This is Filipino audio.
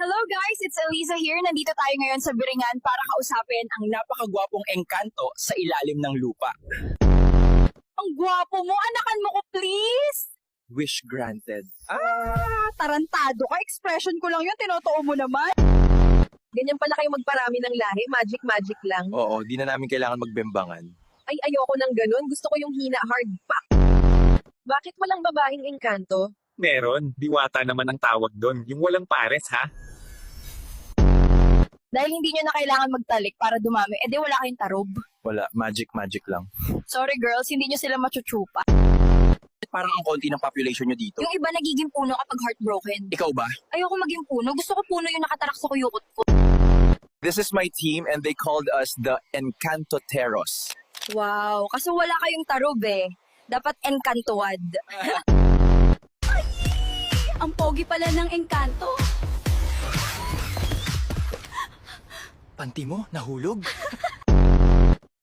Hello guys, it's Eliza here. Nandito tayo ngayon sa Biringan para kausapin ang Napakagwapong engkanto sa ilalim ng lupa. Ang gwapo mo, anakan mo ko please! Wish granted. Tarantado ka, expression ko lang yun, tinotoo mo naman. Ganyan pala kayo magparami ng lahi, magic lang. Oo, di na namin kailangan magbembangan. Ay, ayoko ng ganun. Gusto ko yung hina hard pack. Bakit walang babaeng engkanto? Meron, diwata naman ang tawag doon. Yung walang pares, ha? Dahil hindi nyo na kailangan magtalik para dumami, edi wala kayong tarob. Wala, magic lang. Sorry girls, hindi nyo sila machuchupa. Parang ang konti ng population nyo dito. Yung iba nagiging puno kapag heartbroken. Ikaw ba? Ayoko maging puno, gusto ko puno yung nakatarak sa kuyukot ko. This is my team and they called us the Encantoteros. Wow, kaso wala kayong tarob eh. Dapat engkantuad. Ang pogi pala ng engkanto. Panty mo, nahulog?